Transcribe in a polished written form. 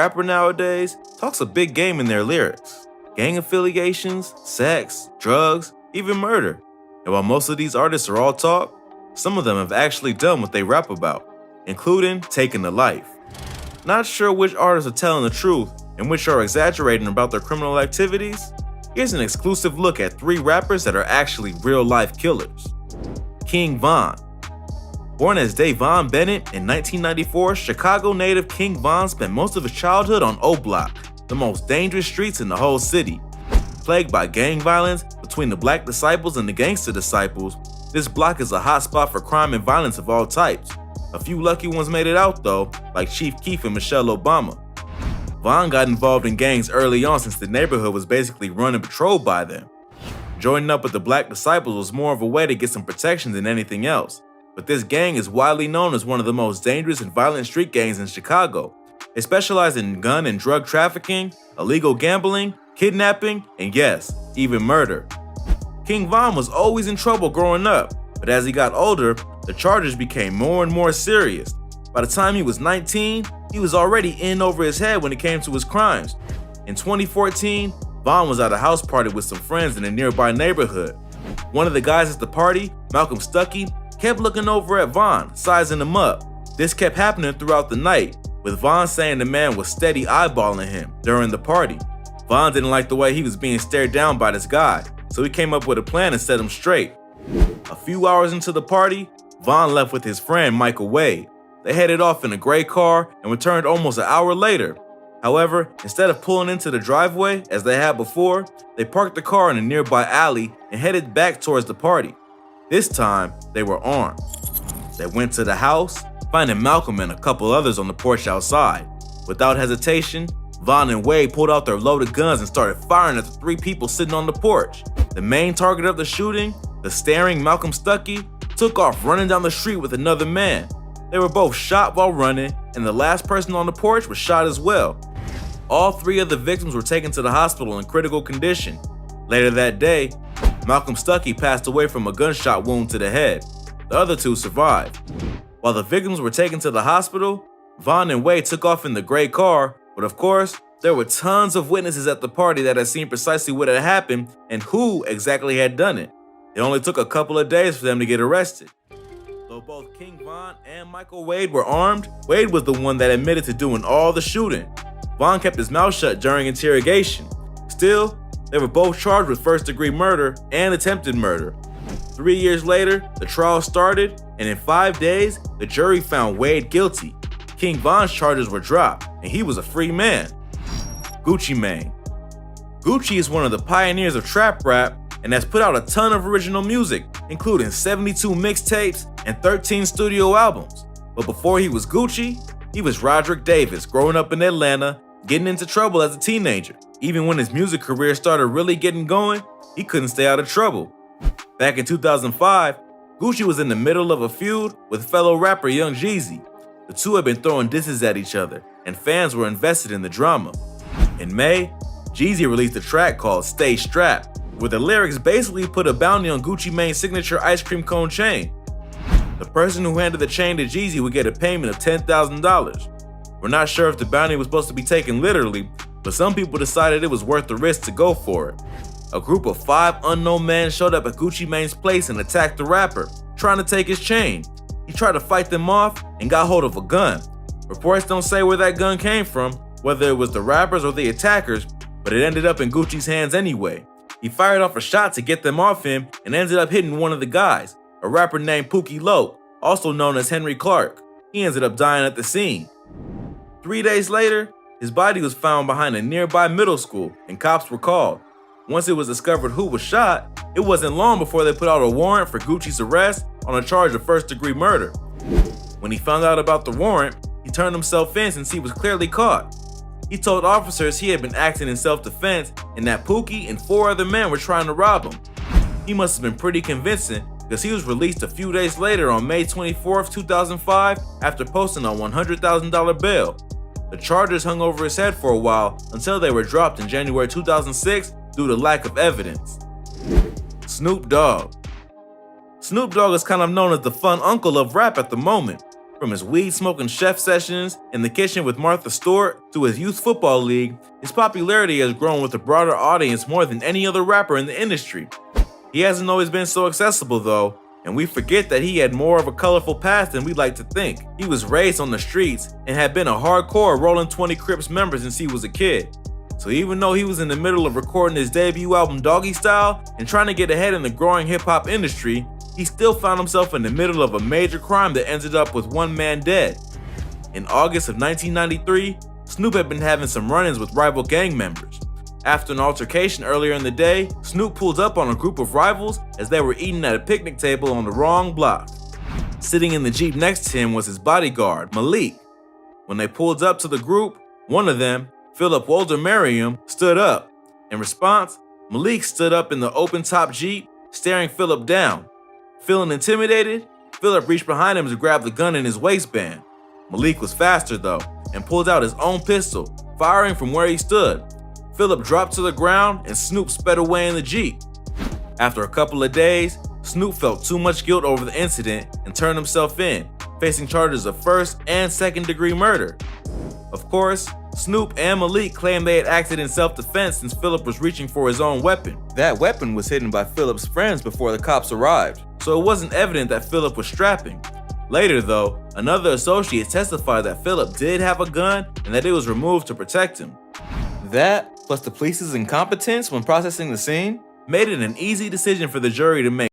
rapper nowadays talks a big game in their lyrics. Gang affiliations, sex, drugs, even murder. And while most of these artists are all talk, some of them have actually done what they rap about, including taking a life. Not sure which artists are telling the truth and which are exaggerating about their criminal activities? Here's an exclusive look at 3 rappers that are actually real-life killers. King Von. Born as Davon Bennett in 1994, Chicago native King Von spent most of his childhood on O Block, the most dangerous streets in the whole city. Plagued by gang violence between the Black Disciples and the Gangster Disciples, this block is a hotspot for crime and violence of all types. A few lucky ones made it out though, like Chief Keef and Michelle Obama. Von got involved in gangs early on since the neighborhood was basically run and patrolled by them. Joining up with the Black Disciples was more of a way to get some protection than anything else. But this gang is widely known as one of the most dangerous and violent street gangs in Chicago. They specialize in gun and drug trafficking, illegal gambling, kidnapping, and yes, even murder. King Von was always in trouble growing up, but as he got older, the charges became more and more serious. By the time he was 19, he was already in over his head when it came to his crimes. In 2014, Von was at a house party with some friends in a nearby neighborhood. One of the guys at the party, Malcolm Stuckey, kept looking over at Von, sizing him up. This kept happening throughout the night, with Von saying the man was steady eyeballing him during the party. Von didn't like the way he was being stared down by this guy, so he came up with a plan to set him straight. A few hours into the party, Von left with his friend Michael Wade. They headed off in a gray car and returned almost an hour later. However, instead of pulling into the driveway as they had before, they parked the car in a nearby alley and headed back towards the party. This time, they were armed. They went to the house, finding Malcolm and a couple others on the porch outside. Without hesitation, Von and Wade pulled out their loaded guns and started firing at the 3 people sitting on the porch. The main target of the shooting, the staring Malcolm Stuckey, took off running down the street with another man. They were both shot while running, and the last person on the porch was shot as well. All 3 of the victims were taken to the hospital in critical condition. Later that day, Malcolm Stuckey passed away from a gunshot wound to the head. The other 2 survived. While the victims were taken to the hospital, Von and Wade took off in the gray car, but of course, there were tons of witnesses at the party that had seen precisely what had happened and who exactly had done it. It only took a couple of days for them to get arrested. Though both King Von and Michael Wade were armed, Wade was the one that admitted to doing all the shooting. Von kept his mouth shut during interrogation. Still, they were both charged with first-degree murder and attempted murder. 3 years later, the trial started, and in 5 days, the jury found Wade guilty. King Von's charges were dropped, and he was a free man. Gucci Mane. Gucci is one of the pioneers of trap rap and has put out a ton of original music, including 72 mixtapes and 13 studio albums. But before he was Gucci, he was Roderick Davis, growing up in Atlanta, getting into trouble as a teenager. Even when his music career started really getting going, he couldn't stay out of trouble. Back in 2005, Gucci was in the middle of a feud with fellow rapper Young Jeezy. The two had been throwing disses at each other, and fans were invested in the drama. In May, Jeezy released a track called Stay Strapped, where the lyrics basically put a bounty on Gucci Mane's signature ice cream cone chain. The person who handed the chain to Jeezy would get a payment of $10,000. We're not sure if the bounty was supposed to be taken literally, but some people decided it was worth the risk to go for it. A group of 5 unknown men showed up at Gucci Mane's place and attacked the rapper, trying to take his chain. He tried to fight them off and got hold of a gun. Reports don't say where that gun came from, whether it was the rappers or the attackers, but it ended up in Gucci's hands anyway. He fired off a shot to get them off him and ended up hitting one of the guys, a rapper named Pookie Loc, also known as Henry Clark. He ended up dying at the scene. 3 days later, his body was found behind a nearby middle school and cops were called. Once it was discovered who was shot, it wasn't long before they put out a warrant for Gucci's arrest on a charge of first-degree murder. When he found out about the warrant, he turned himself in since he was clearly caught. He told officers he had been acting in self-defense and that Pookie and 4 other men were trying to rob him. He must have been pretty convincing because he was released a few days later on May 24, 2005 after posting a $100,000 bail. The charges hung over his head for a while until they were dropped in January 2006 due to lack of evidence. Snoop Dogg. Snoop Dogg is kind of known as the fun uncle of rap at the moment. From his weed-smoking chef sessions in the kitchen with Martha Stewart to his youth football league, his popularity has grown with a broader audience more than any other rapper in the industry. He hasn't always been so accessible though, and we forget that he had more of a colorful past than we'd like to think. He was raised on the streets and had been a hardcore Rollin' 20 Crips member since he was a kid. So even though he was in the middle of recording his debut album Doggy Style and trying to get ahead in the growing hip-hop industry, he still found himself in the middle of a major crime that ended up with one man dead. In August of 1993, Snoop had been having some run-ins with rival gang members. After an altercation earlier in the day, Snoop pulled up on a group of rivals as they were eating at a picnic table on the wrong block. Sitting in the Jeep next to him was his bodyguard, Malik. When they pulled up to the group, one of them, Philip Walter Merriam, stood up. In response, Malik stood up in the open-top Jeep, staring Philip down. Feeling intimidated, Philip reached behind him to grab the gun in his waistband. Malik was faster though, and pulled out his own pistol, firing from where he stood. Philip dropped to the ground and Snoop sped away in the Jeep. After a couple of days, Snoop felt too much guilt over the incident and turned himself in, facing charges of first and second-degree murder. Of course, Snoop and Malik claimed they had acted in self-defense since Philip was reaching for his own weapon. That weapon was hidden by Philip's friends before the cops arrived, so it wasn't evident that Philip was strapping. Later though, another associate testified that Philip did have a gun and that it was removed to protect him. That, plus the police's incompetence when processing the scene, made it an easy decision for the jury to make.